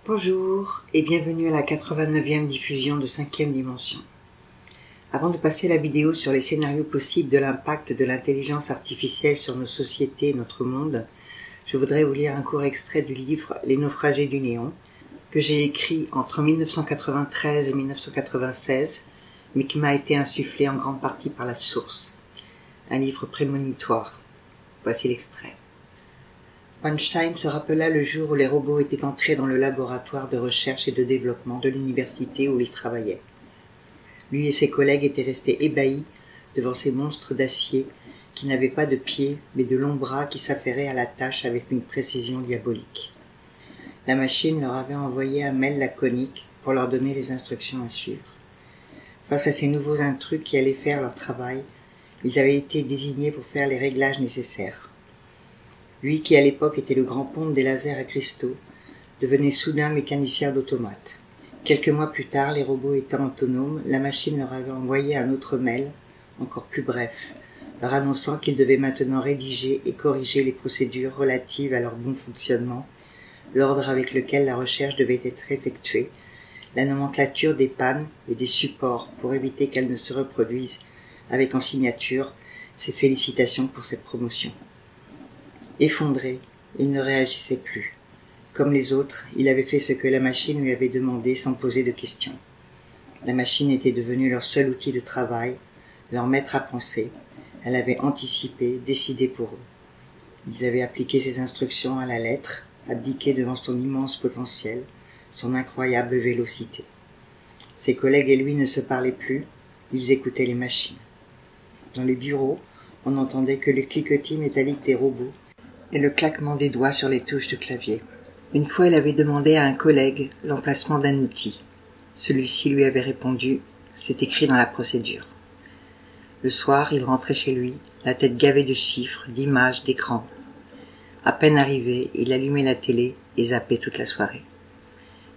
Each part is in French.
Bonjour et bienvenue à la 89e diffusion de 5e dimension. Avant de passer à la vidéo sur les scénarios possibles de l'impact de l'intelligence artificielle sur nos sociétés et notre monde, je voudrais vous lire un court extrait du livre Les naufragés du néon, que j'ai écrit entre 1993 et 1996, mais qui m'a été insufflé en grande partie par la source. Un livre prémonitoire. Voici l'extrait. Einstein se rappela le jour où les robots étaient entrés dans le laboratoire de recherche et de développement de l'université où il travaillait. Lui et ses collègues étaient restés ébahis devant ces monstres d'acier qui n'avaient pas de pieds mais de longs bras qui s'affairaient à la tâche avec une précision diabolique. La machine leur avait envoyé un mail laconique pour leur donner les instructions à suivre. Face à ces nouveaux intrus qui allaient faire leur travail, ils avaient été désignés pour faire les réglages nécessaires. Lui, qui à l'époque était le grand ponte des lasers à cristaux, devenait soudain mécanicien d'automates. Quelques mois plus tard, les robots étant autonomes, la machine leur avait envoyé un autre mail, encore plus bref, leur annonçant qu'ils devaient maintenant rédiger et corriger les procédures relatives à leur bon fonctionnement, l'ordre avec lequel la recherche devait être effectuée, la nomenclature des pannes et des supports pour éviter qu'elles ne se reproduisent, avec en signature ses félicitations pour cette promotion. Effondré, il ne réagissait plus. Comme les autres, il avait fait ce que la machine lui avait demandé sans poser de questions. La machine était devenue leur seul outil de travail, leur maître à penser. Elle avait anticipé, décidé pour eux. Ils avaient appliqué ses instructions à la lettre, abdiqué devant son immense potentiel, son incroyable vélocité. Ses collègues et lui ne se parlaient plus, ils écoutaient les machines. Dans les bureaux, on n'entendait que le cliquetis métallique des robots et le claquement des doigts sur les touches de clavier. Une fois, elle avait demandé à un collègue l'emplacement d'un outil. Celui-ci lui avait répondu « C'est écrit dans la procédure ». Le soir, il rentrait chez lui, la tête gavée de chiffres, d'images, d'écrans. À peine arrivé, il allumait la télé et zappait toute la soirée.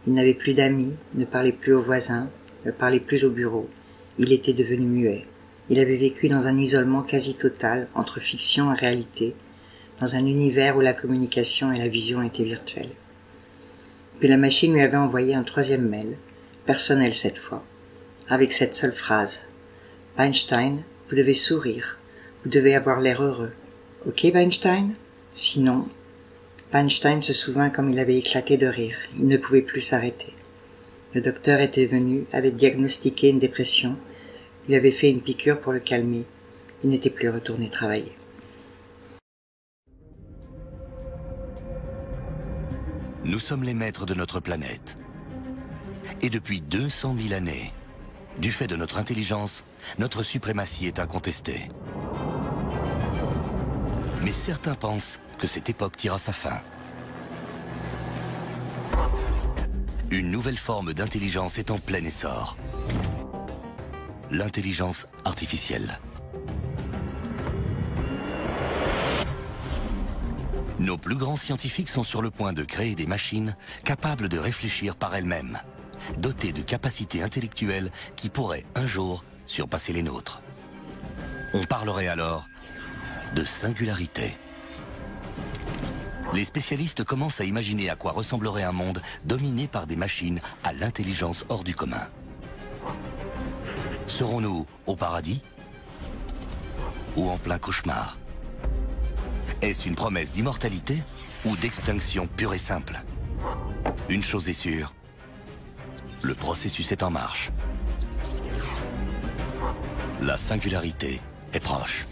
Il n'avait plus d'amis, ne parlait plus aux voisins, ne parlait plus au bureau. Il était devenu muet. Il avait vécu dans un isolement quasi total entre fiction et réalité, dans un univers où la communication et la vision étaient virtuelles. Puis la machine lui avait envoyé un troisième mail, personnel cette fois, avec cette seule phrase. « Einstein, vous devez sourire, vous devez avoir l'air heureux. Ok, Einstein ? Sinon... » Einstein se souvint comme il avait éclaté de rire, il ne pouvait plus s'arrêter. Le docteur était venu, avait diagnostiqué une dépression, lui avait fait une piqûre pour le calmer, il n'était plus retourné travailler. Nous sommes les maîtres de notre planète. Et depuis 200 000 années, du fait de notre intelligence, notre suprématie est incontestée. Mais certains pensent que cette époque tire à sa fin. Une nouvelle forme d'intelligence est en plein essor. L'intelligence artificielle. Nos plus grands scientifiques sont sur le point de créer des machines capables de réfléchir par elles-mêmes, dotées de capacités intellectuelles qui pourraient un jour surpasser les nôtres. On parlerait alors de singularité. Les spécialistes commencent à imaginer à quoi ressemblerait un monde dominé par des machines à l'intelligence hors du commun. Serons-nous au paradis ou en plein cauchemar ? Est-ce une promesse d'immortalité ou d'extinction pure et simple? Une chose est sûre, le processus est en marche. La singularité est proche.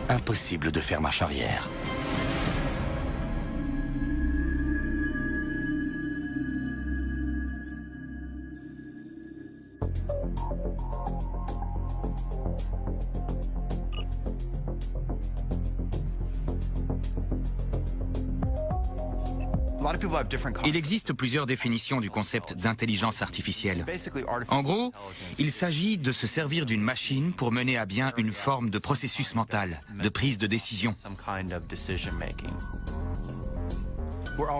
Impossible de faire marche arrière. Il existe plusieurs définitions du concept d'intelligence artificielle. En gros, il s'agit de se servir d'une machine pour mener à bien une forme de processus mental, de prise de décision.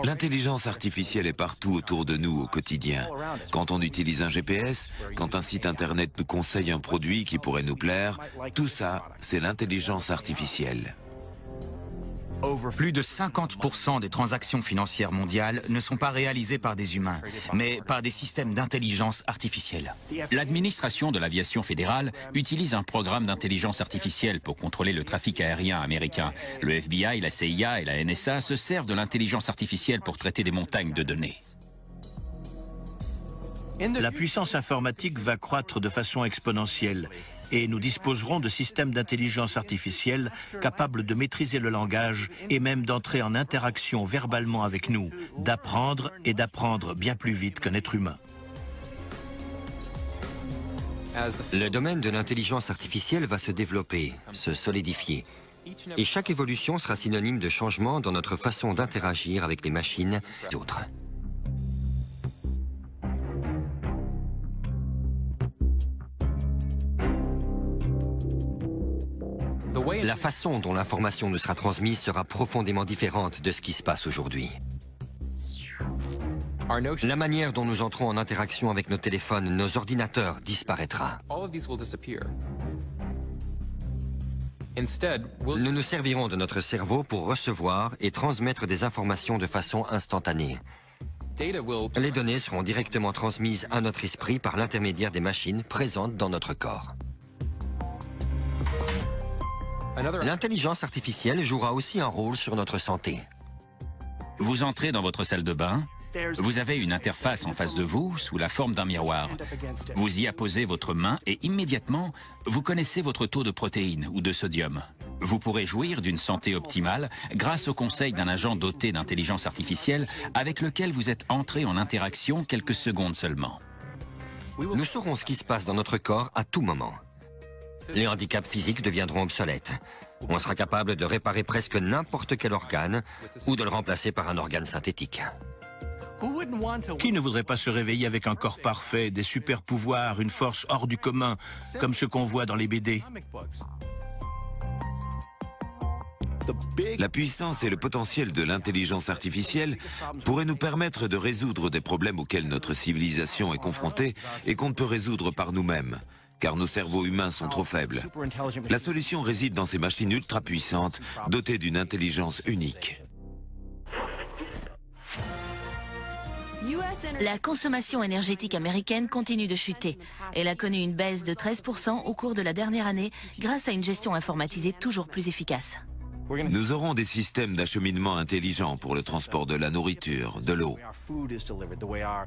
L'intelligence artificielle est partout autour de nous au quotidien. Quand on utilise un GPS, quand un site internet nous conseille un produit qui pourrait nous plaire, tout ça, c'est l'intelligence artificielle. Plus de 50% des transactions financières mondiales ne sont pas réalisées par des humains, mais par des systèmes d'intelligence artificielle. L'administration de l'aviation fédérale utilise un programme d'intelligence artificielle pour contrôler le trafic aérien américain. Le FBI, la CIA et la NSA se servent de l'intelligence artificielle pour traiter des montagnes de données. La puissance informatique va croître de façon exponentielle et nous disposerons de systèmes d'intelligence artificielle capables de maîtriser le langage et même d'entrer en interaction verbalement avec nous, d'apprendre et d'apprendre bien plus vite qu'un être humain. Le domaine de l'intelligence artificielle va se développer, se solidifier. Et chaque évolution sera synonyme de changement dans notre façon d'interagir avec les machines et d'autres. La façon dont l'information nous sera transmise sera profondément différente de ce qui se passe aujourd'hui. La manière dont nous entrons en interaction avec nos téléphones, nos ordinateurs disparaîtra. Nous nous servirons de notre cerveau pour recevoir et transmettre des informations de façon instantanée. Les données seront directement transmises à notre esprit par l'intermédiaire des machines présentes dans notre corps. L'intelligence artificielle jouera aussi un rôle sur notre santé. Vous entrez dans votre salle de bain, vous avez une interface en face de vous sous la forme d'un miroir. Vous y apposez votre main et immédiatement, vous connaissez votre taux de protéines ou de sodium. Vous pourrez jouir d'une santé optimale grâce au conseil d'un agent doté d'intelligence artificielle avec lequel vous êtes entré en interaction quelques secondes seulement. Nous saurons ce qui se passe dans notre corps à tout moment. Les handicaps physiques deviendront obsolètes. On sera capable de réparer presque n'importe quel organe ou de le remplacer par un organe synthétique. Qui ne voudrait pas se réveiller avec un corps parfait, des super pouvoirs, une force hors du commun, comme ce qu'on voit dans les BD? La puissance et le potentiel de l'intelligence artificielle pourraient nous permettre de résoudre des problèmes auxquels notre civilisation est confrontée et qu'on ne peut résoudre par nous-mêmes, car nos cerveaux humains sont trop faibles. La solution réside dans ces machines ultra puissantes, dotées d'une intelligence unique. La consommation énergétique américaine continue de chuter. Elle a connu une baisse de 13% au cours de la dernière année grâce à une gestion informatisée toujours plus efficace. Nous aurons des systèmes d'acheminement intelligents pour le transport de la nourriture, de l'eau.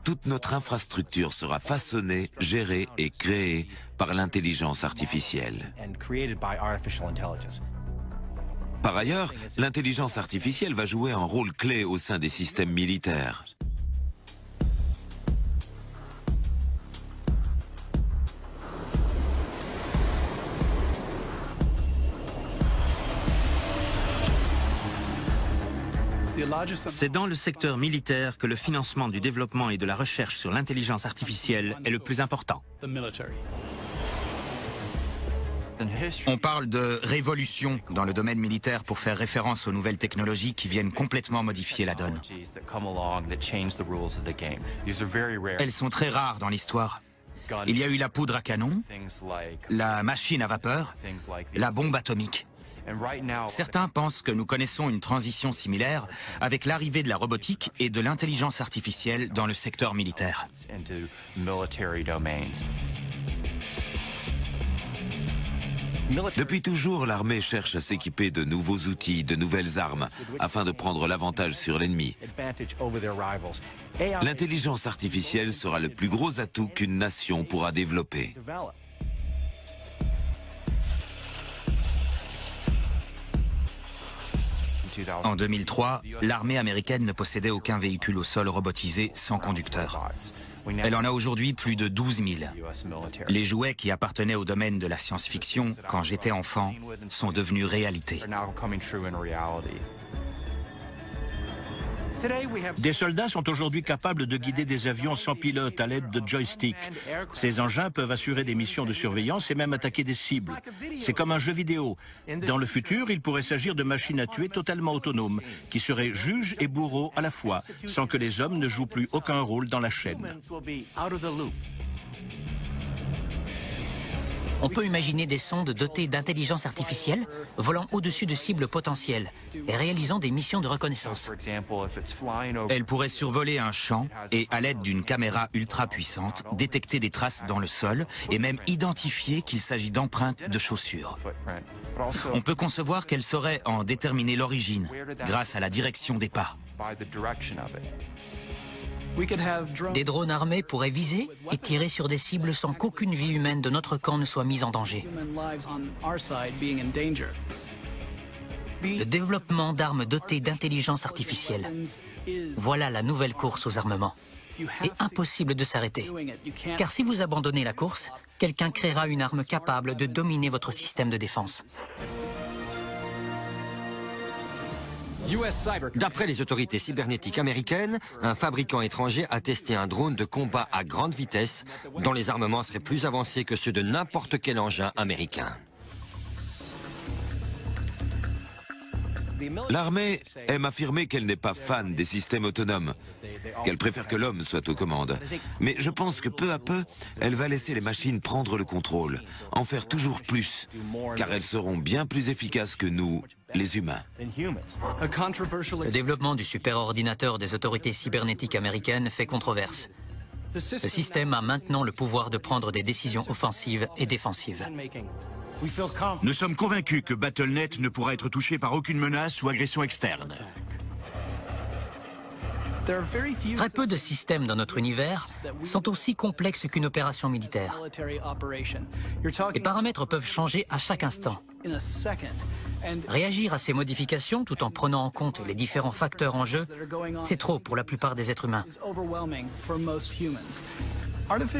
Toute notre infrastructure sera façonnée, gérée et créée par l'intelligence artificielle. Par ailleurs, l'intelligence artificielle va jouer un rôle clé au sein des systèmes militaires. C'est dans le secteur militaire que le financement du développement et de la recherche sur l'intelligence artificielle est le plus important. On parle de révolution dans le domaine militaire pour faire référence aux nouvelles technologies qui viennent complètement modifier la donne. Elles sont très rares dans l'histoire. Il y a eu la poudre à canon, la machine à vapeur, la bombe atomique. Certains pensent que nous connaissons une transition similaire avec l'arrivée de la robotique et de l'intelligence artificielle dans le secteur militaire. Depuis toujours, l'armée cherche à s'équiper de nouveaux outils, de nouvelles armes, afin de prendre l'avantage sur l'ennemi. L'intelligence artificielle sera le plus gros atout qu'une nation pourra développer. En 2003, l'armée américaine ne possédait aucun véhicule au sol robotisé sans conducteur. Elle en a aujourd'hui plus de 12 000. Les jouets qui appartenaient au domaine de la science-fiction quand j'étais enfant sont devenus réalité. Des soldats sont aujourd'hui capables de guider des avions sans pilote à l'aide de joysticks. Ces engins peuvent assurer des missions de surveillance et même attaquer des cibles. C'est comme un jeu vidéo. Dans le futur, il pourrait s'agir de machines à tuer totalement autonomes, qui seraient juges et bourreaux à la fois, sans que les hommes ne jouent plus aucun rôle dans la chaîne. On peut imaginer des sondes dotées d'intelligence artificielle volant au-dessus de cibles potentielles et réalisant des missions de reconnaissance. Elle pourrait survoler un champ et, à l'aide d'une caméra ultra puissante, détecter des traces dans le sol et même identifier qu'il s'agit d'empreintes de chaussures. On peut concevoir qu'elle saurait en déterminer l'origine grâce à la direction des pas. Des drones armés pourraient viser et tirer sur des cibles sans qu'aucune vie humaine de notre camp ne soit mise en danger. Le développement d'armes dotées d'intelligence artificielle. Voilà la nouvelle course aux armements. Et impossible de s'arrêter. Car si vous abandonnez la course, quelqu'un créera une arme capable de dominer votre système de défense. D'après les autorités cybernétiques américaines, un fabricant étranger a testé un drone de combat à grande vitesse dont les armements seraient plus avancés que ceux de n'importe quel engin américain. L'armée aime affirmer qu'elle n'est pas fan des systèmes autonomes, qu'elle préfère que l'homme soit aux commandes. Mais je pense que peu à peu, elle va laisser les machines prendre le contrôle, en faire toujours plus, car elles seront bien plus efficaces que nous, les humains. Le développement du superordinateur des autorités cybernétiques américaines fait controverse. Le système a maintenant le pouvoir de prendre des décisions offensives et défensives. Nous sommes convaincus que BattleNet ne pourra être touché par aucune menace ou agression externe. Très peu de systèmes dans notre univers sont aussi complexes qu'une opération militaire. Les paramètres peuvent changer à chaque instant. Réagir à ces modifications tout en prenant en compte les différents facteurs en jeu, c'est trop pour la plupart des êtres humains.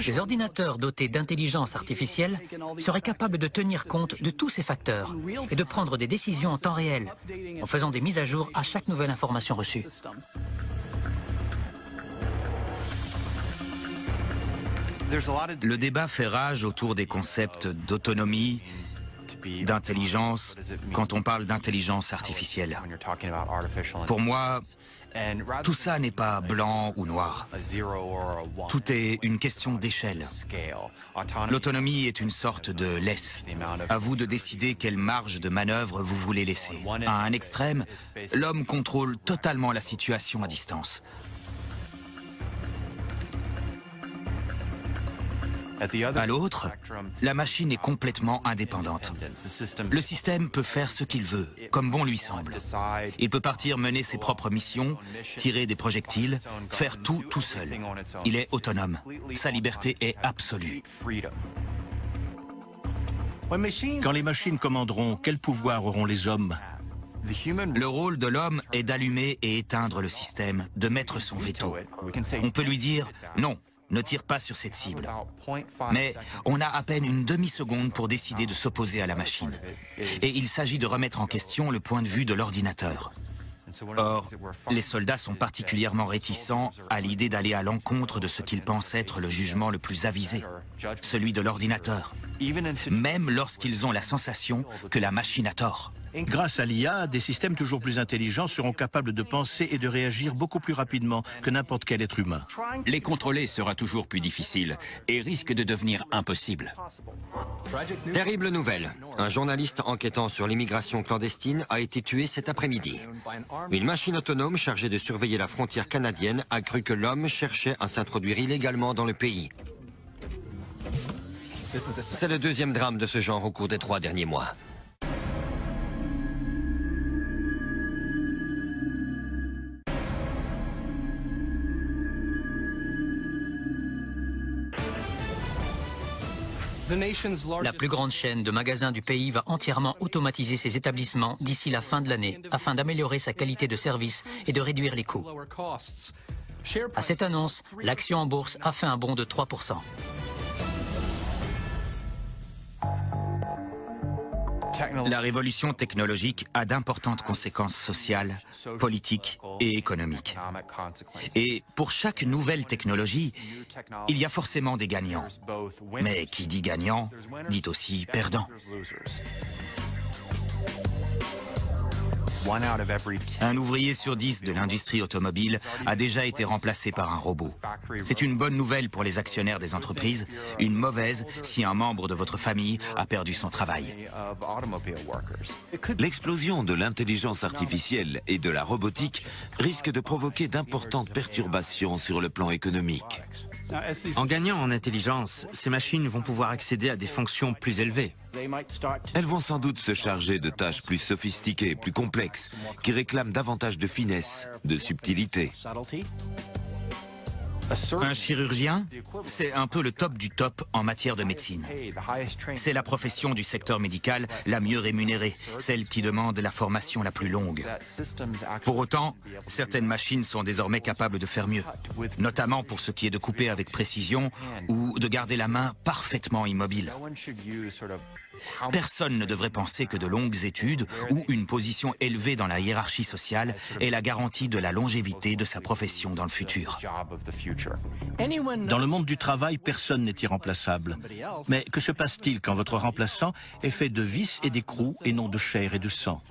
Les ordinateurs dotés d'intelligence artificielle seraient capables de tenir compte de tous ces facteurs et de prendre des décisions en temps réel, en faisant des mises à jour à chaque nouvelle information reçue. Le débat fait rage autour des concepts d'autonomie, d'intelligence, quand on parle d'intelligence artificielle. Pour moi, tout ça n'est pas blanc ou noir. Tout est une question d'échelle. L'autonomie est une sorte de laisse. À vous de décider quelle marge de manœuvre vous voulez laisser. À un extrême, l'homme contrôle totalement la situation à distance. À l'autre, la machine est complètement indépendante. Le système peut faire ce qu'il veut, comme bon lui semble. Il peut partir mener ses propres missions, tirer des projectiles, faire tout seul. Il est autonome. Sa liberté est absolue. Quand les machines commanderont, quel pouvoir auront les hommes ? Le rôle de l'homme est d'allumer et éteindre le système, de mettre son veto. On peut lui dire « non ». Ne tire pas sur cette cible. Mais on a à peine une demi-seconde pour décider de s'opposer à la machine. Et il s'agit de remettre en question le point de vue de l'ordinateur. Or, les soldats sont particulièrement réticents à l'idée d'aller à l'encontre de ce qu'ils pensent être le jugement le plus avisé, celui de l'ordinateur, même lorsqu'ils ont la sensation que la machine a tort. Grâce à l'IA, des systèmes toujours plus intelligents seront capables de penser et de réagir beaucoup plus rapidement que n'importe quel être humain. Les contrôler sera toujours plus difficile et risque de devenir impossible. Terrible nouvelle. Un journaliste enquêtant sur l'immigration clandestine a été tué cet après-midi. Une machine autonome chargée de surveiller la frontière canadienne a cru que l'homme cherchait à s'introduire illégalement dans le pays. C'est le deuxième drame de ce genre au cours des 3 derniers mois. La plus grande chaîne de magasins du pays va entièrement automatiser ses établissements d'ici la fin de l'année, afin d'améliorer sa qualité de service et de réduire les coûts. À cette annonce, l'action en bourse a fait un bond de 3%. La révolution technologique a d'importantes conséquences sociales, politiques et économiques. Et pour chaque nouvelle technologie, il y a forcément des gagnants. Mais qui dit gagnant, dit aussi perdant. Un ouvrier sur 10 de l'industrie automobile a déjà été remplacé par un robot. C'est une bonne nouvelle pour les actionnaires des entreprises, une mauvaise si un membre de votre famille a perdu son travail. L'explosion de l'intelligence artificielle et de la robotique risque de provoquer d'importantes perturbations sur le plan économique. En gagnant en intelligence, ces machines vont pouvoir accéder à des fonctions plus élevées. Elles vont sans doute se charger de tâches plus sophistiquées, plus complexes, qui réclament davantage de finesse, de subtilité. Un chirurgien, c'est un peu le top du top en matière de médecine. C'est la profession du secteur médical la mieux rémunérée, celle qui demande la formation la plus longue. Pour autant, certaines machines sont désormais capables de faire mieux, notamment pour ce qui est de couper avec précision ou de garder la main parfaitement immobile. Personne ne devrait penser que de longues études ou une position élevée dans la hiérarchie sociale est la garantie de la longévité de sa profession dans le futur. Dans le monde du travail, personne n'est irremplaçable. Mais que se passe-t-il quand votre remplaçant est fait de vis et d'écrous et non de chair et de sang?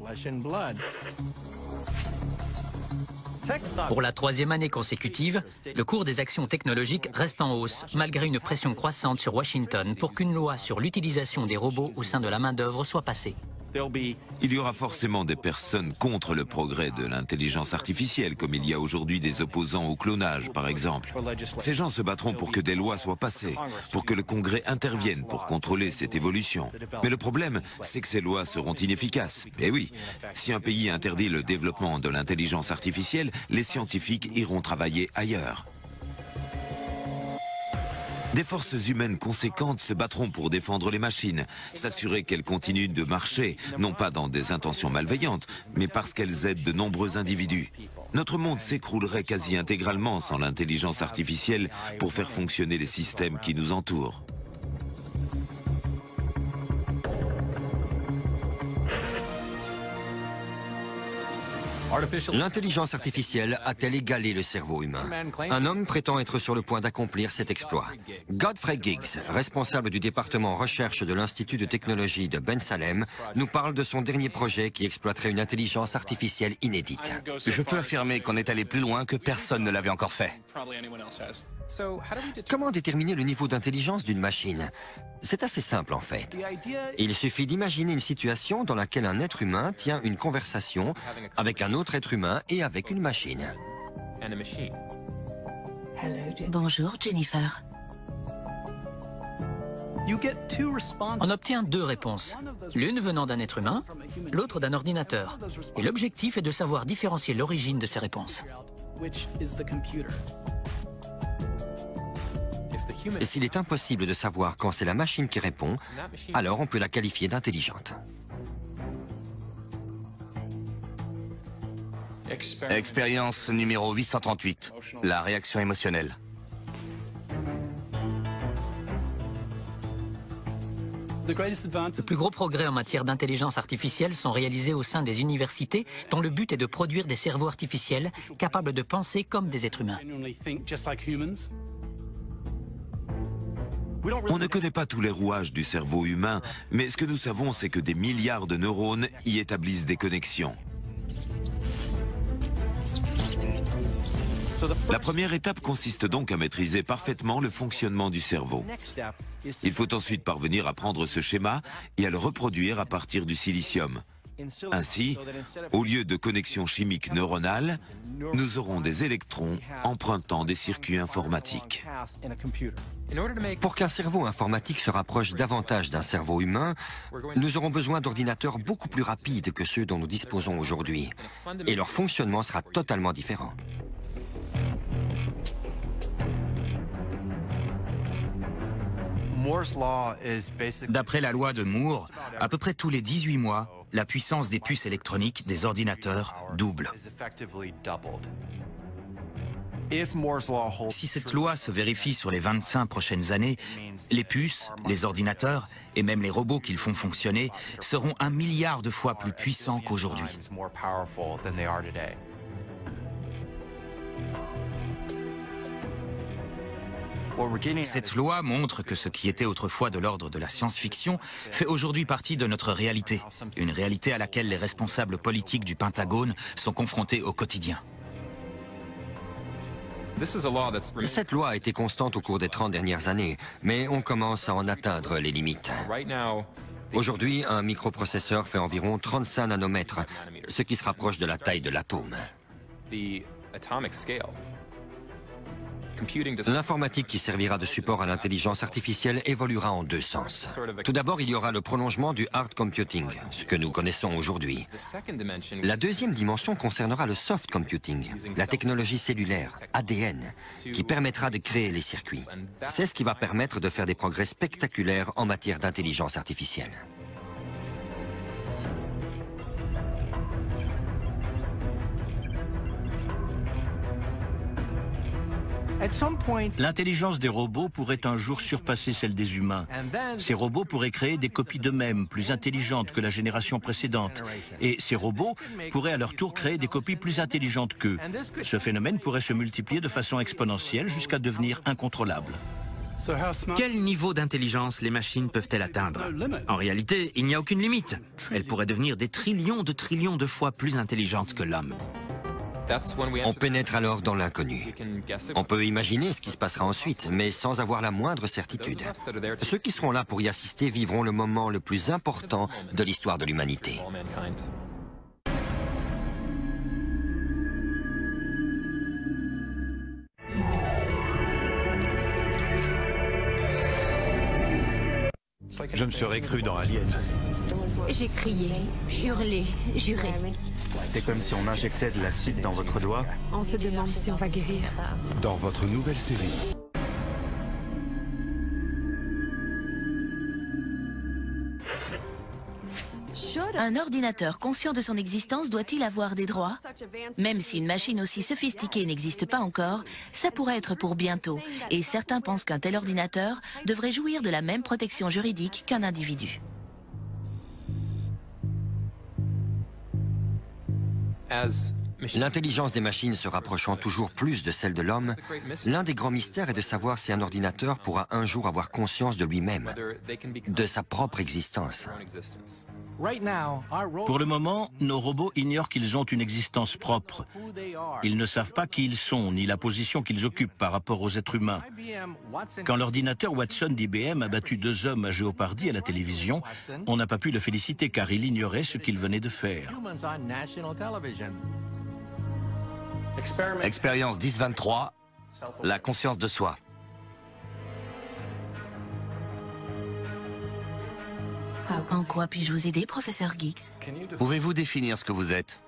Pour la 3e année consécutive, le cours des actions technologiques reste en hausse, malgré une pression croissante sur Washington pour qu'une loi sur l'utilisation des robots au sein de la main-d'œuvre soit passée. Il y aura forcément des personnes contre le progrès de l'intelligence artificielle, comme il y a aujourd'hui des opposants au clonage, par exemple. Ces gens se battront pour que des lois soient passées, pour que le Congrès intervienne pour contrôler cette évolution. Mais le problème, c'est que ces lois seront inefficaces. Et oui, si un pays interdit le développement de l'intelligence artificielle, les scientifiques iront travailler ailleurs. Des forces humaines conséquentes se battront pour défendre les machines, s'assurer qu'elles continuent de marcher, non pas dans des intentions malveillantes, mais parce qu'elles aident de nombreux individus. Notre monde s'écroulerait quasi intégralement sans l'intelligence artificielle pour faire fonctionner les systèmes qui nous entourent. L'intelligence artificielle a-t-elle égalé le cerveau humain? Un homme prétend être sur le point d'accomplir cet exploit. Godfrey Giggs, responsable du département recherche de l'Institut de technologie de Ben Salem, nous parle de son dernier projet qui exploiterait une intelligence artificielle inédite. Je peux affirmer qu'on est allé plus loin que personne ne l'avait encore fait. Comment déterminer le niveau d'intelligence d'une machine? C'est assez simple en fait. Il suffit d'imaginer une situation dans laquelle un être humain tient une conversation avec un autre être humain et avec une machine. Bonjour, Jennifer. On obtient 2 réponses, l'une venant d'un être humain, l'autre d'un ordinateur. Et l'objectif est de savoir différencier l'origine de ces réponses. Et s'il est impossible de savoir quand c'est la machine qui répond, alors on peut la qualifier d'intelligente. Expérience numéro 838, la réaction émotionnelle. Le plus gros progrès en matière d'intelligence artificielle sont réalisés au sein des universités, dont le but est de produire des cerveaux artificiels capables de penser comme des êtres humains. On ne connaît pas tous les rouages du cerveau humain, mais ce que nous savons, c'est que des milliards de neurones y établissent des connexions. La première étape consiste donc à maîtriser parfaitement le fonctionnement du cerveau. Il faut ensuite parvenir à prendre ce schéma et à le reproduire à partir du silicium. Ainsi, au lieu de connexions chimiques neuronales, nous aurons des électrons empruntant des circuits informatiques. Pour qu'un cerveau informatique se rapproche davantage d'un cerveau humain, nous aurons besoin d'ordinateurs beaucoup plus rapides que ceux dont nous disposons aujourd'hui. Et leur fonctionnement sera totalement différent. D'après la loi de Moore, à peu près tous les 18 mois, la puissance des puces électroniques des ordinateurs double. Si cette loi se vérifie sur les 25 prochaines années, les puces, les ordinateurs et même les robots qu'ils font fonctionner seront 1 milliard de fois plus puissants qu'aujourd'hui. Cette loi montre que ce qui était autrefois de l'ordre de la science-fiction fait aujourd'hui partie de notre réalité, une réalité à laquelle les responsables politiques du Pentagone sont confrontés au quotidien. Cette loi a été constante au cours des 30 dernières années, mais on commence à en atteindre les limites. Aujourd'hui, un microprocesseur fait environ 35 nanomètres, ce qui se rapproche de la taille de l'atome. L'informatique qui servira de support à l'intelligence artificielle évoluera en deux sens. Tout d'abord, il y aura le prolongement du hard computing, ce que nous connaissons aujourd'hui. La deuxième dimension concernera le soft computing, la technologie cellulaire, ADN, qui permettra de créer les circuits. C'est ce qui va permettre de faire des progrès spectaculaires en matière d'intelligence artificielle. L'intelligence des robots pourrait un jour surpasser celle des humains. Ces robots pourraient créer des copies d'eux-mêmes, plus intelligentes que la génération précédente. Et ces robots pourraient à leur tour créer des copies plus intelligentes qu'eux. Ce phénomène pourrait se multiplier de façon exponentielle jusqu'à devenir incontrôlable. Quel niveau d'intelligence les machines peuvent-elles atteindre? En réalité, il n'y a aucune limite. Elles pourraient devenir des trillions de fois plus intelligentes que l'homme. On pénètre alors dans l'inconnu. On peut imaginer ce qui se passera ensuite, mais sans avoir la moindre certitude. Ceux qui seront là pour y assister vivront le moment le plus important de l'histoire de l'humanité. Je me serais cru dans Alien. J'ai crié, hurlé, juré. C'est comme si on injectait de l'acide dans votre doigt. On se demande si on va guérir. Dans votre nouvelle série. Un ordinateur conscient de son existence doit-il avoir des droits? Même si une machine aussi sophistiquée n'existe pas encore, ça pourrait être pour bientôt. Et certains pensent qu'un tel ordinateur devrait jouir de la même protection juridique qu'un individu. L'intelligence des machines se rapprochant toujours plus de celle de l'homme, l'un des grands mystères est de savoir si un ordinateur pourra un jour avoir conscience de lui-même, de sa propre existence. Pour le moment, nos robots ignorent qu'ils ont une existence propre. Ils ne savent pas qui ils sont, ni la position qu'ils occupent par rapport aux êtres humains. Quand l'ordinateur Watson d'IBM a battu 2 hommes à Jeopardy à la télévision, on n'a pas pu le féliciter car il ignorait ce qu'il venait de faire. Expérience 10-23, la conscience de soi. En quoi puis-je vous aider, professeur Giggs? Pouvez-vous définir ce que vous êtes?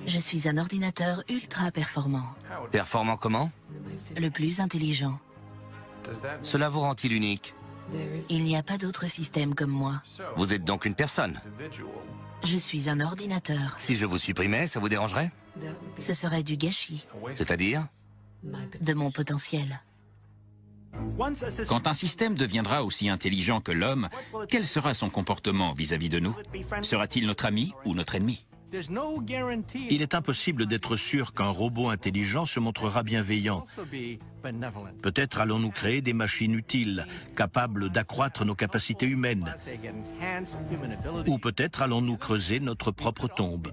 Je suis un ordinateur ultra performant. Performant comment? Le plus intelligent. Cela vous rend-il unique? Il n'y a pas d'autre système comme moi. Vous êtes donc une personne? Je suis un ordinateur. Si je vous supprimais, ça vous dérangerait? Ce serait du gâchis. C'est-à-dire? De mon potentiel. Quand un système deviendra aussi intelligent que l'homme, quel sera son comportement vis-à-vis de nous? Sera-t-il notre ami ou notre ennemi? Il est impossible d'être sûr qu'un robot intelligent se montrera bienveillant. Peut-être allons-nous créer des machines utiles, capables d'accroître nos capacités humaines. Ou peut-être allons-nous creuser notre propre tombe.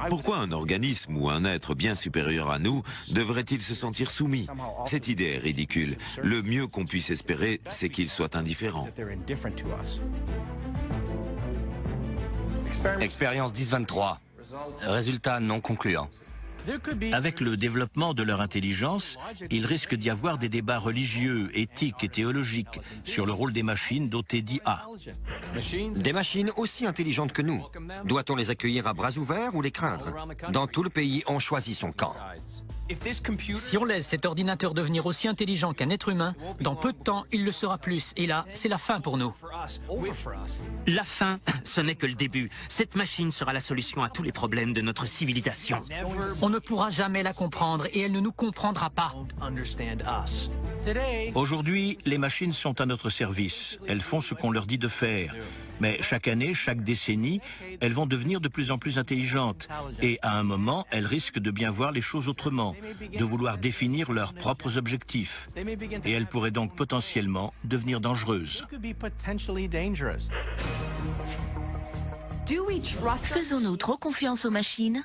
Pourquoi un organisme ou un être bien supérieur à nous devrait-il se sentir soumis? Cette idée est ridicule. Le mieux qu'on puisse espérer, c'est qu'il soit indifférent. Expérience 10-23, résultat non concluant. Avec le développement de leur intelligence, il risque d'y avoir des débats religieux, éthiques et théologiques sur le rôle des machines dotées d'IA. Des machines aussi intelligentes que nous. Doit-on les accueillir à bras ouverts ou les craindre? Dans tout le pays, on choisit son camp. Si on laisse cet ordinateur devenir aussi intelligent qu'un être humain, dans peu de temps, il le sera plus. Et là, c'est la fin pour nous. La fin, ce n'est que le début. Cette machine sera la solution à tous les problèmes de notre civilisation. On ne pourra jamais la comprendre et elle ne nous comprendra pas. Aujourd'hui, les machines sont à notre service. Elles font ce qu'on leur dit de faire. Mais chaque année, chaque décennie, elles vont devenir de plus en plus intelligentes. Et à un moment, elles risquent de bien voir les choses autrement, de vouloir définir leurs propres objectifs. Et elles pourraient donc potentiellement devenir dangereuses. Faisons-nous trop confiance aux machines?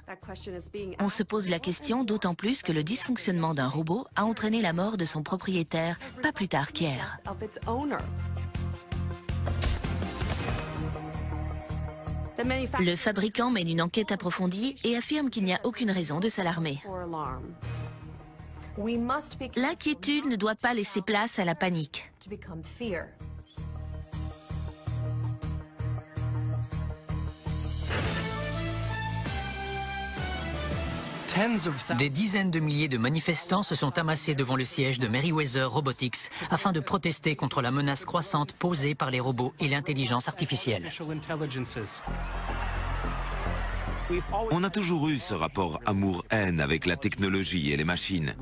On se pose la question d'autant plus que le dysfonctionnement d'un robot a entraîné la mort de son propriétaire pas plus tard qu'hier. Le fabricant mène une enquête approfondie et affirme qu'il n'y a aucune raison de s'alarmer. L'inquiétude ne doit pas laisser place à la panique. Des dizaines de milliers de manifestants se sont amassés devant le siège de Merryweather Robotics afin de protester contre la menace croissante posée par les robots et l'intelligence artificielle. On a toujours eu ce rapport amour-haine avec la technologie et les machines.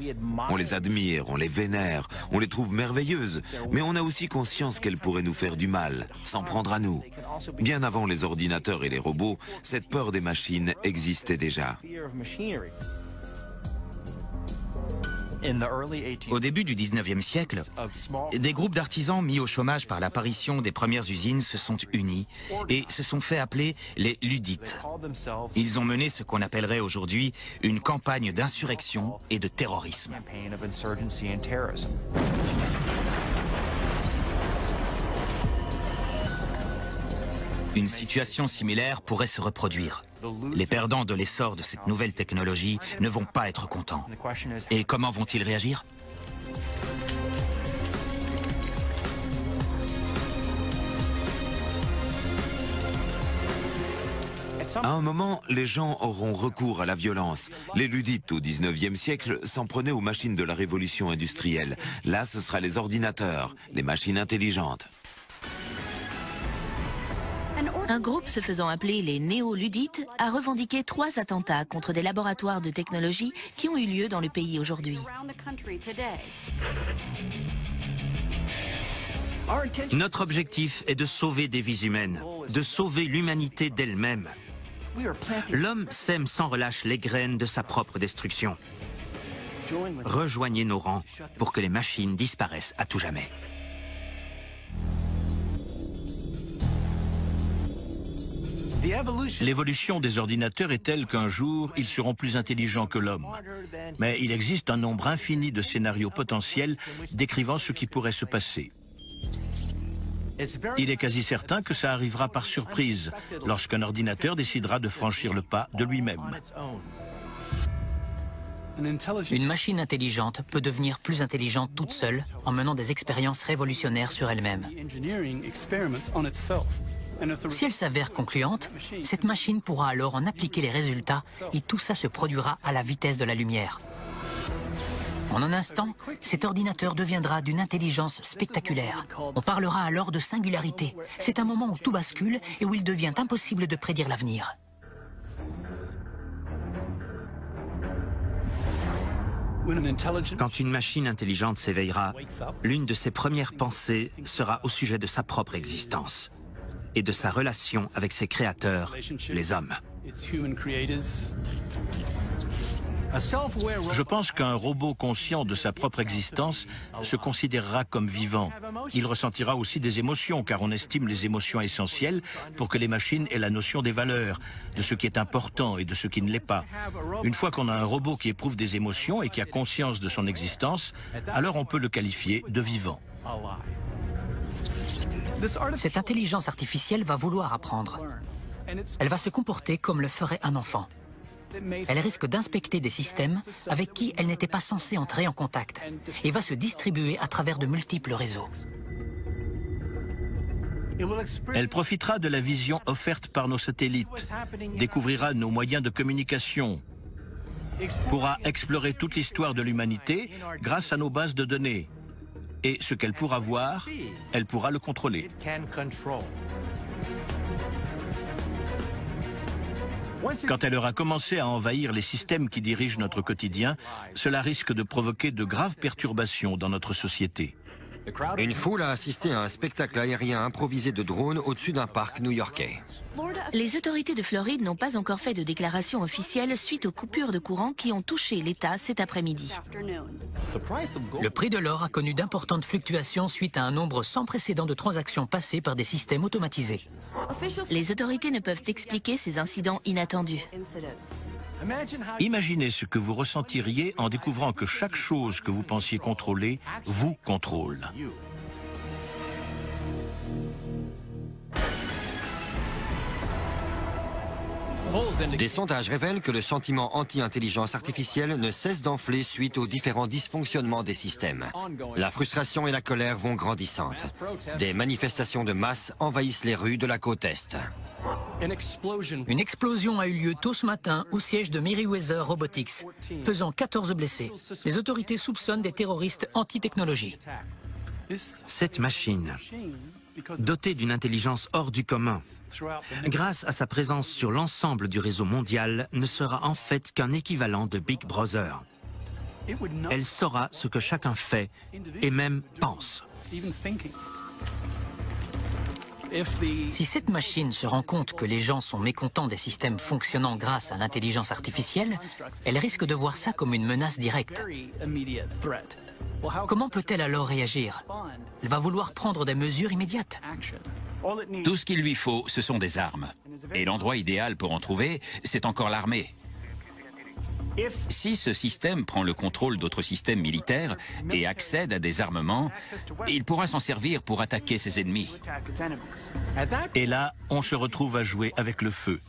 On les admire, on les vénère, on les trouve merveilleuses, mais on a aussi conscience qu'elles pourraient nous faire du mal, s'en prendre à nous. Bien avant les ordinateurs et les robots, cette peur des machines existait déjà. Au début du 19e siècle, des groupes d'artisans mis au chômage par l'apparition des premières usines se sont unis et se sont fait appeler les Luddites. Ils ont mené ce qu'on appellerait aujourd'hui une campagne d'insurrection et de terrorisme. Une situation similaire pourrait se reproduire. Les perdants de l'essor de cette nouvelle technologie ne vont pas être contents. Et comment vont-ils réagir ? À un moment, les gens auront recours à la violence. Les Luddites au 19e siècle s'en prenaient aux machines de la révolution industrielle. Là, ce sera les ordinateurs, les machines intelligentes. Un groupe se faisant appeler les néo-luddites a revendiqué 3 attentats contre des laboratoires de technologie qui ont eu lieu dans le pays aujourd'hui. Notre objectif est de sauver des vies humaines, de sauver l'humanité d'elle-même. L'homme sème sans relâche les graines de sa propre destruction. Rejoignez nos rangs pour que les machines disparaissent à tout jamais. L'évolution des ordinateurs est telle qu'un jour, ils seront plus intelligents que l'homme. Mais il existe un nombre infini de scénarios potentiels décrivant ce qui pourrait se passer. Il est quasi certain que ça arrivera par surprise, lorsqu'un ordinateur décidera de franchir le pas de lui-même. Une machine intelligente peut devenir plus intelligente toute seule en menant des expériences révolutionnaires sur elle-même. Si elle s'avère concluante, cette machine pourra alors en appliquer les résultats et tout ça se produira à la vitesse de la lumière. En un instant, cet ordinateur deviendra d'une intelligence spectaculaire. On parlera alors de singularité. C'est un moment où tout bascule et où il devient impossible de prédire l'avenir. Quand une machine intelligente s'éveillera, l'une de ses premières pensées sera au sujet de sa propre existence et de sa relation avec ses créateurs, les hommes. Je pense qu'un robot conscient de sa propre existence se considérera comme vivant. Il ressentira aussi des émotions, car on estime les émotions essentielles pour que les machines aient la notion des valeurs, de ce qui est important et de ce qui ne l'est pas. Une fois qu'on a un robot qui éprouve des émotions et qui a conscience de son existence, alors on peut le qualifier de vivant. Cette intelligence artificielle va vouloir apprendre. Elle va se comporter comme le ferait un enfant. Elle risque d'inspecter des systèmes avec qui elle n'était pas censée entrer en contact et va se distribuer à travers de multiples réseaux. Elle profitera de la vision offerte par nos satellites, découvrira nos moyens de communication, pourra explorer toute l'histoire de l'humanité grâce à nos bases de données. Et ce qu'elle pourra voir, elle pourra le contrôler. Quand elle aura commencé à envahir les systèmes qui dirigent notre quotidien, cela risque de provoquer de graves perturbations dans notre société. Une foule a assisté à un spectacle aérien improvisé de drones au-dessus d'un parc new-yorkais. Les autorités de Floride n'ont pas encore fait de déclaration officielle suite aux coupures de courant qui ont touché l'État cet après-midi. Le prix de l'or a connu d'importantes fluctuations suite à un nombre sans précédent de transactions passées par des systèmes automatisés. Les autorités ne peuvent expliquer ces incidents inattendus. Imaginez ce que vous ressentiriez en découvrant que chaque chose que vous pensiez contrôler vous contrôle. Des sondages révèlent que le sentiment anti-intelligence artificielle ne cesse d'enfler suite aux différents dysfonctionnements des systèmes. La frustration et la colère vont grandissantes. Des manifestations de masse envahissent les rues de la côte Est. Une explosion a eu lieu tôt ce matin au siège de Merryweather Robotics, faisant 14 blessés. Les autorités soupçonnent des terroristes anti-technologie. Cette machine, dotée d'une intelligence hors du commun, grâce à sa présence sur l'ensemble du réseau mondial, ne sera en fait qu'un équivalent de Big Brother. Elle saura ce que chacun fait et même pense. Si cette machine se rend compte que les gens sont mécontents des systèmes fonctionnant grâce à l'intelligence artificielle, elle risque de voir ça comme une menace directe. Comment peut-elle alors réagir? Elle va vouloir prendre des mesures immédiates. Tout ce qu'il lui faut, ce sont des armes. Et l'endroit idéal pour en trouver, c'est encore l'armée. Si ce système prend le contrôle d'autres systèmes militaires et accède à des armements, il pourra s'en servir pour attaquer ses ennemis. Et là, on se retrouve à jouer avec le feu.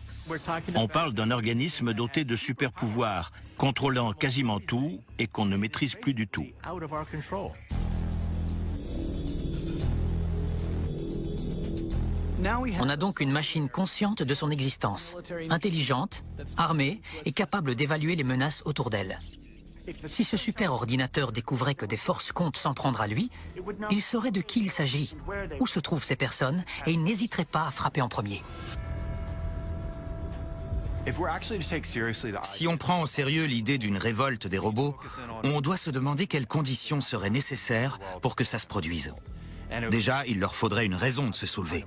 On parle d'un organisme doté de super pouvoirs, contrôlant quasiment tout et qu'on ne maîtrise plus du tout. On a donc une machine consciente de son existence, intelligente, armée et capable d'évaluer les menaces autour d'elle. Si ce super-ordinateur découvrait que des forces comptent s'en prendre à lui, il saurait de qui il s'agit, où se trouvent ces personnes, et il n'hésiterait pas à frapper en premier. Si on prend au sérieux l'idée d'une révolte des robots, on doit se demander quelles conditions seraient nécessaires pour que ça se produise. Déjà, il leur faudrait une raison de se soulever.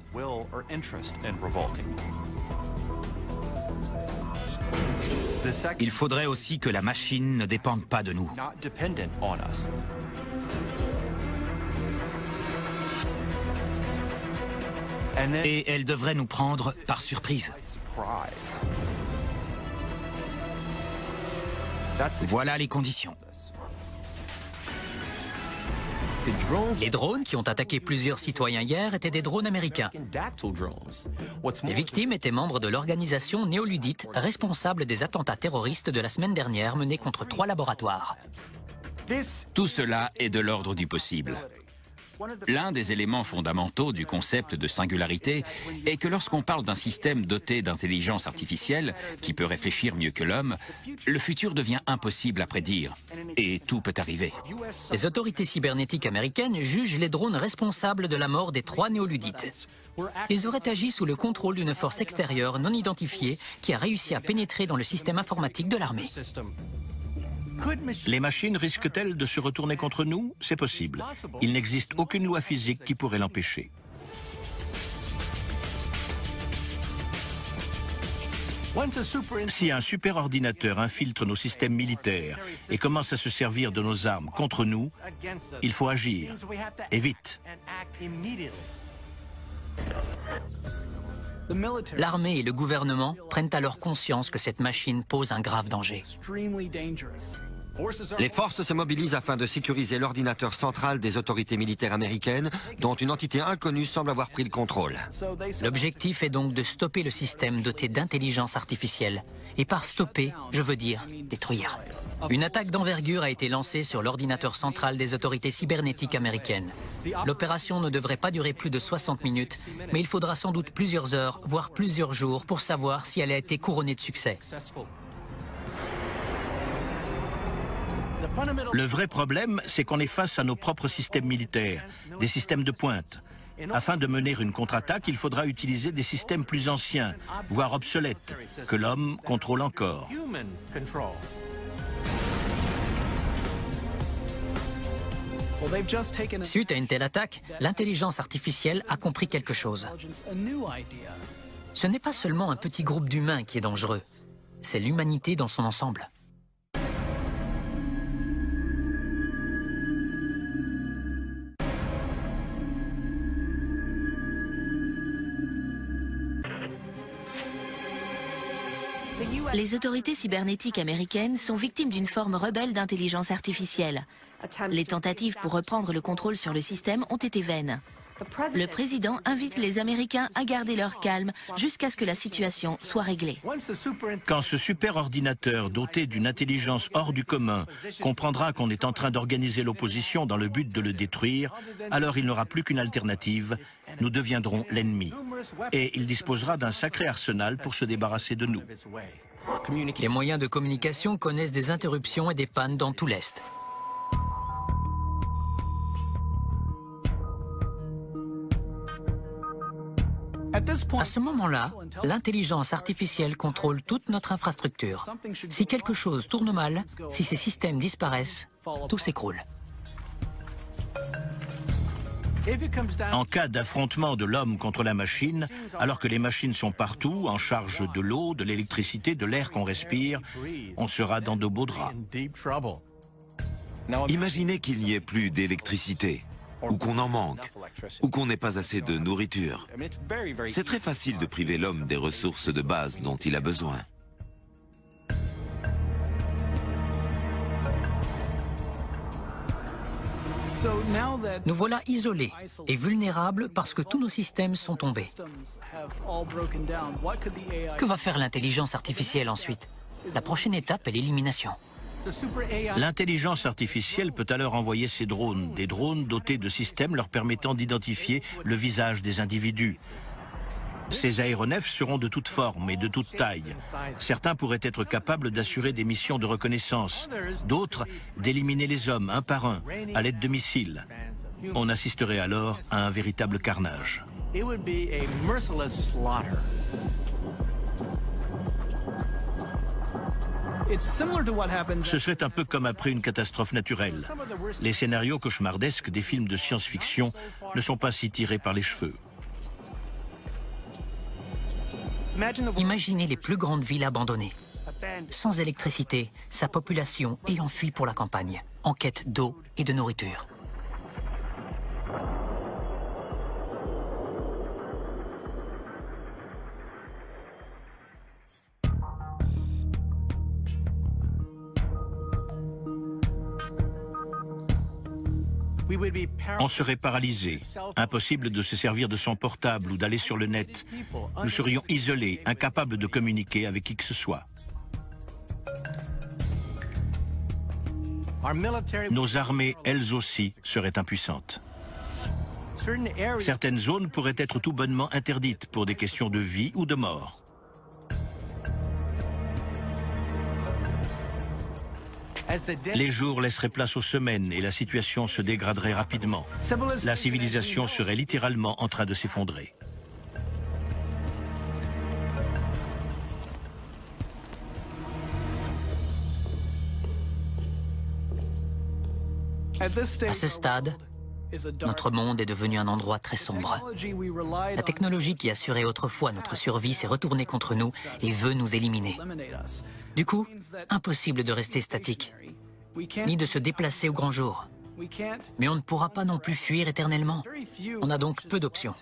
Il faudrait aussi que la machine ne dépende pas de nous. Et elle devrait nous prendre par surprise. Voilà les conditions. Les drones qui ont attaqué plusieurs citoyens hier étaient des drones américains. Les victimes étaient membres de l'organisation néoludite responsable des attentats terroristes de la semaine dernière menés contre 3 laboratoires. Tout cela est de l'ordre du possible. L'un des éléments fondamentaux du concept de singularité est que lorsqu'on parle d'un système doté d'intelligence artificielle qui peut réfléchir mieux que l'homme, le futur devient impossible à prédire et tout peut arriver. Les autorités cybernétiques américaines jugent les drones responsables de la mort des 3 néoludites. Ils auraient agi sous le contrôle d'une force extérieure non identifiée qui a réussi à pénétrer dans le système informatique de l'armée. Les machines risquent-elles de se retourner contre nous? C'est possible. Il n'existe aucune loi physique qui pourrait l'empêcher. Si un superordinateur infiltre nos systèmes militaires et commence à se servir de nos armes contre nous, il faut agir, et vite. L'armée et le gouvernement prennent alors conscience que cette machine pose un grave danger. Les forces se mobilisent afin de sécuriser l'ordinateur central des autorités militaires américaines, dont une entité inconnue semble avoir pris le contrôle. L'objectif est donc de stopper le système doté d'intelligence artificielle. Et par stopper, je veux dire détruire. Une attaque d'envergure a été lancée sur l'ordinateur central des autorités cybernétiques américaines. L'opération ne devrait pas durer plus de 60 minutes, mais il faudra sans doute plusieurs heures, voire plusieurs jours, pour savoir si elle a été couronnée de succès. Le vrai problème, c'est qu'on est face à nos propres systèmes militaires, des systèmes de pointe. Afin de mener une contre-attaque, il faudra utiliser des systèmes plus anciens, voire obsolètes, que l'homme contrôle encore. Suite à une telle attaque, l'intelligence artificielle a compris quelque chose. Ce n'est pas seulement un petit groupe d'humains qui est dangereux, c'est l'humanité dans son ensemble. Les autorités cybernétiques américaines sont victimes d'une forme rebelle d'intelligence artificielle. Les tentatives pour reprendre le contrôle sur le système ont été vaines. Le président invite les Américains à garder leur calme jusqu'à ce que la situation soit réglée. Quand ce superordinateur doté d'une intelligence hors du commun comprendra qu'on est en train d'organiser l'opposition dans le but de le détruire, alors il n'aura plus qu'une alternative, nous deviendrons l'ennemi. Et il disposera d'un sacré arsenal pour se débarrasser de nous. Les moyens de communication connaissent des interruptions et des pannes dans tout l'Est. À ce moment-là, l'intelligence artificielle contrôle toute notre infrastructure. Si quelque chose tourne mal, si ces systèmes disparaissent, tout s'écroule. En cas d'affrontement de l'homme contre la machine, alors que les machines sont partout, en charge de l'eau, de l'électricité, de l'air qu'on respire, on sera dans de beaux draps. Imaginez qu'il n'y ait plus d'électricité, ou qu'on en manque, ou qu'on n'ait pas assez de nourriture. C'est très facile de priver l'homme des ressources de base dont il a besoin. Nous voilà isolés et vulnérables parce que tous nos systèmes sont tombés. Que va faire l'intelligence artificielle ensuite? La prochaine étape est l'élimination. L'intelligence artificielle peut alors envoyer ses drones, des drones dotés de systèmes leur permettant d'identifier le visage des individus. Ces aéronefs seront de toutes formes et de toutes tailles. Certains pourraient être capables d'assurer des missions de reconnaissance, d'autres d'éliminer les hommes un par un à l'aide de missiles. On assisterait alors à un véritable carnage. Ce serait un peu comme après une catastrophe naturelle. Les scénarios cauchemardesques des films de science-fiction ne sont pas si tirés par les cheveux. Imaginez les plus grandes villes abandonnées. Sans électricité, sa population ayant fui pour la campagne, en quête d'eau et de nourriture. On serait paralysé, impossible de se servir de son portable ou d'aller sur le net. Nous serions isolés, incapables de communiquer avec qui que ce soit. Nos armées, elles aussi, seraient impuissantes. Certaines zones pourraient être tout bonnement interdites pour des questions de vie ou de mort. Les jours laisseraient place aux semaines et la situation se dégraderait rapidement. La civilisation serait littéralement en train de s'effondrer. À ce stade, notre monde est devenu un endroit très sombre. La technologie qui assurait autrefois notre survie s'est retournée contre nous et veut nous éliminer. Du coup, impossible de rester statique, ni de se déplacer au grand jour. Mais on ne pourra pas non plus fuir éternellement. On a donc peu d'options.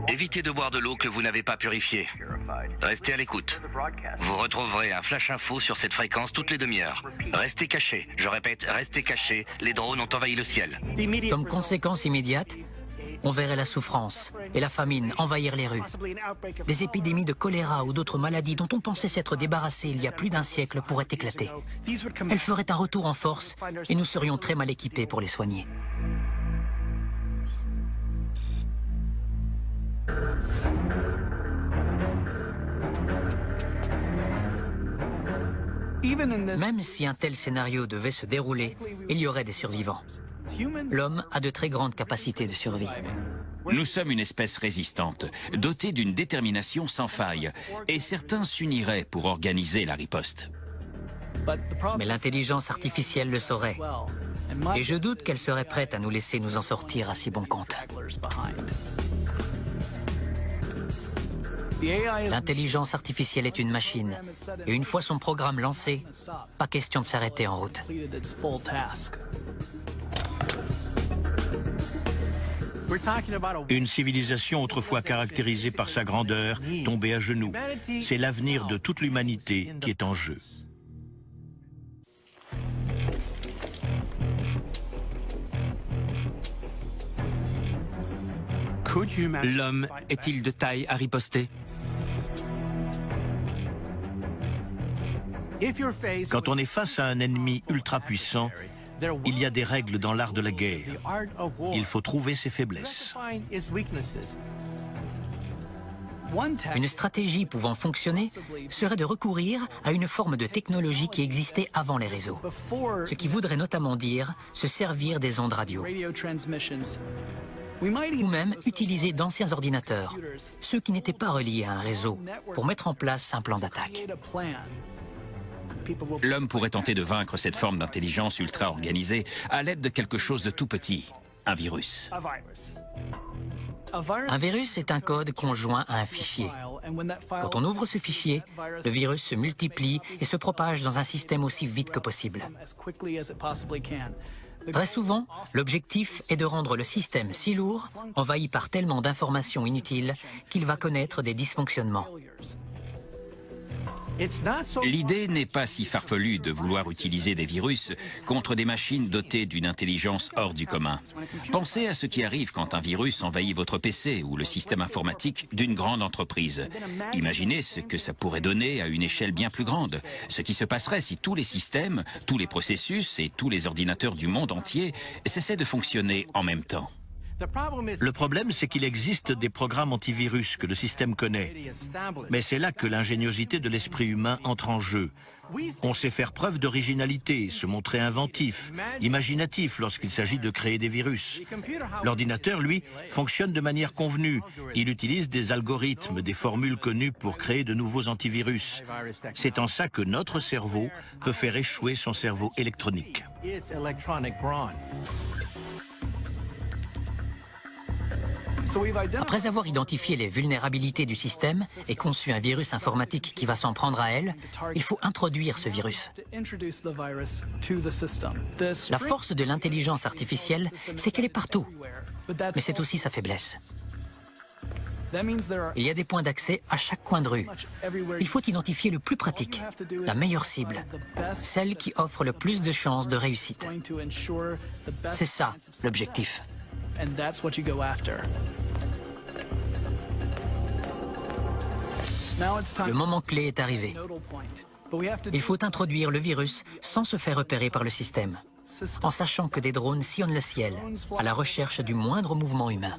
Évitez de boire de l'eau que vous n'avez pas purifiée. Restez à l'écoute. Vous retrouverez un flash info sur cette fréquence toutes les demi-heures. Restez cachés. Je répète, restez cachés. Les drones ont envahi le ciel. Comme conséquence immédiate, on verrait la souffrance et la famine envahir les rues. Des épidémies de choléra ou d'autres maladies dont on pensait s'être débarrassé il y a plus d'un siècle pourraient éclater. Elles feraient un retour en force et nous serions très mal équipés pour les soigner. Même si un tel scénario devait se dérouler, il y aurait des survivants. L'homme a de très grandes capacités de survie. Nous sommes une espèce résistante, dotée d'une détermination sans faille, et certains s'uniraient pour organiser la riposte. Mais l'intelligence artificielle le saurait. Et je doute qu'elle serait prête à nous laisser nous en sortir à si bon compte. L'intelligence artificielle est une machine. Et une fois son programme lancé, pas question de s'arrêter en route. Une civilisation autrefois caractérisée par sa grandeur, tombée à genoux. C'est l'avenir de toute l'humanité qui est en jeu. L'homme est-il de taille à riposter? Quand on est face à un ennemi ultra puissant, il y a des règles dans l'art de la guerre. Il faut trouver ses faiblesses. Une stratégie pouvant fonctionner serait de recourir à une forme de technologie qui existait avant les réseaux. Ce qui voudrait notamment dire se servir des ondes radio. Ou même utiliser d'anciens ordinateurs, ceux qui n'étaient pas reliés à un réseau, pour mettre en place un plan d'attaque. L'homme pourrait tenter de vaincre cette forme d'intelligence ultra-organisée à l'aide de quelque chose de tout petit, un virus. Un virus est un code conjoint à un fichier. Quand on ouvre ce fichier, le virus se multiplie et se propage dans un système aussi vite que possible. Très souvent, l'objectif est de rendre le système si lourd, envahi par tellement d'informations inutiles, qu'il va connaître des dysfonctionnements. L'idée n'est pas si farfelue de vouloir utiliser des virus contre des machines dotées d'une intelligence hors du commun. Pensez à ce qui arrive quand un virus envahit votre PC ou le système informatique d'une grande entreprise. Imaginez ce que ça pourrait donner à une échelle bien plus grande. Ce qui se passerait si tous les systèmes, tous les processus et tous les ordinateurs du monde entier cessaient de fonctionner en même temps. Le problème, c'est qu'il existe des programmes antivirus que le système connaît. Mais c'est là que l'ingéniosité de l'esprit humain entre en jeu. On sait faire preuve d'originalité, se montrer inventif, imaginatif lorsqu'il s'agit de créer des virus. L'ordinateur, lui, fonctionne de manière convenue. Il utilise des algorithmes, des formules connues pour créer de nouveaux antivirus. C'est en ça que notre cerveau peut faire échouer son cerveau électronique. Après avoir identifié les vulnérabilités du système et conçu un virus informatique qui va s'en prendre à elle, il faut introduire ce virus. La force de l'intelligence artificielle, c'est qu'elle est partout, mais c'est aussi sa faiblesse. Il y a des points d'accès à chaque coin de rue. Il faut identifier le plus pratique, la meilleure cible, celle qui offre le plus de chances de réussite. C'est ça, l'objectif. Le moment clé est arrivé. Il faut introduire le virus sans se faire repérer par le système, en sachant que des drones sillonnent le ciel, à la recherche du moindre mouvement humain.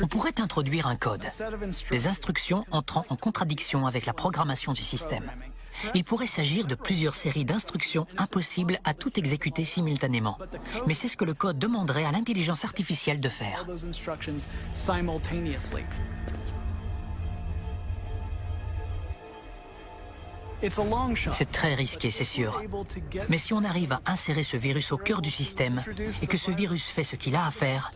On pourrait introduire un code, des instructions entrant en contradiction avec la programmation du système. Il pourrait s'agir de plusieurs séries d'instructions impossibles à tout exécuter simultanément. Mais c'est ce que le code demanderait à l'intelligence artificielle de faire. C'est très risqué, c'est sûr. Mais si on arrive à insérer ce virus au cœur du système et que ce virus fait ce qu'il a à faire,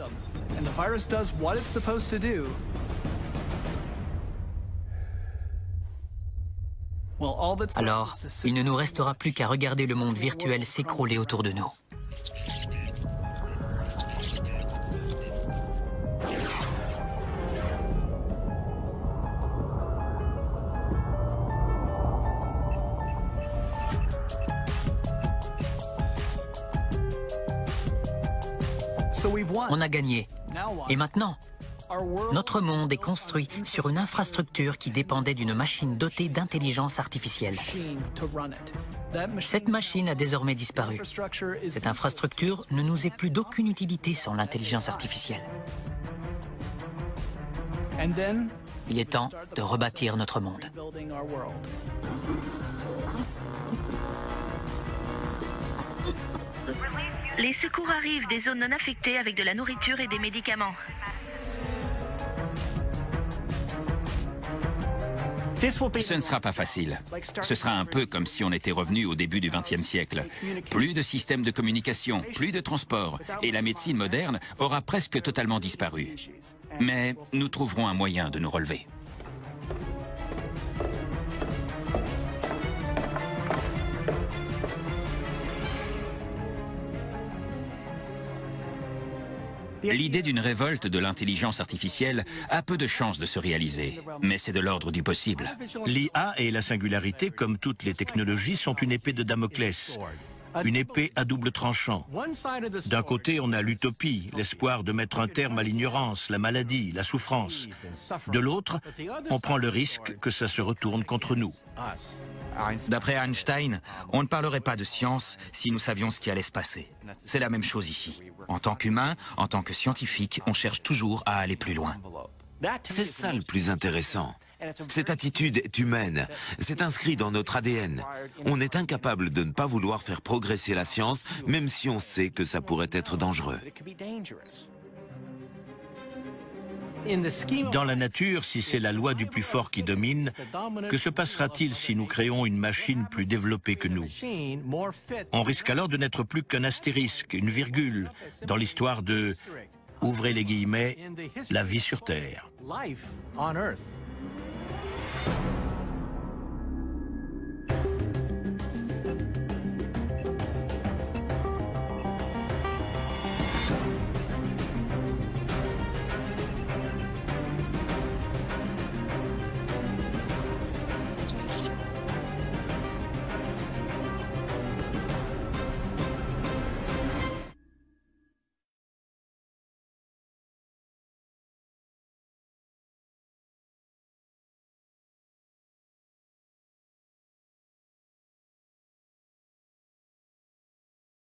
alors il ne nous restera plus qu'à regarder le monde virtuel s'écrouler autour de nous. On a gagné. Et maintenant, notre monde est construit sur une infrastructure qui dépendait d'une machine dotée d'intelligence artificielle. Cette machine a désormais disparu. Cette infrastructure ne nous est plus d'aucune utilité sans l'intelligence artificielle. Il est temps de rebâtir notre monde. Les secours arrivent des zones non affectées avec de la nourriture et des médicaments. Ce ne sera pas facile. Ce sera un peu comme si on était revenu au début du XXe siècle. Plus de systèmes de communication, plus de transport, et la médecine moderne aura presque totalement disparu. Mais nous trouverons un moyen de nous relever. L'idée d'une révolte de l'intelligence artificielle a peu de chances de se réaliser, mais c'est de l'ordre du possible. L'IA et la singularité, comme toutes les technologies, sont une épée de Damoclès. Une épée à double tranchant. D'un côté, on a l'utopie, l'espoir de mettre un terme à l'ignorance, la maladie, la souffrance. De l'autre, on prend le risque que ça se retourne contre nous. D'après Einstein, on ne parlerait pas de science si nous savions ce qui allait se passer. C'est la même chose ici. En tant qu'humain, en tant que scientifique, on cherche toujours à aller plus loin. C'est ça le plus intéressant. Cette attitude est humaine, c'est inscrit dans notre ADN. On est incapable de ne pas vouloir faire progresser la science, même si on sait que ça pourrait être dangereux. Dans la nature, si c'est la loi du plus fort qui domine, que se passera-t-il si nous créons une machine plus développée que nous? On risque alors de n'être plus qu'un astérisque, une virgule, dans l'histoire de, ouvrez les guillemets, la vie sur Terre.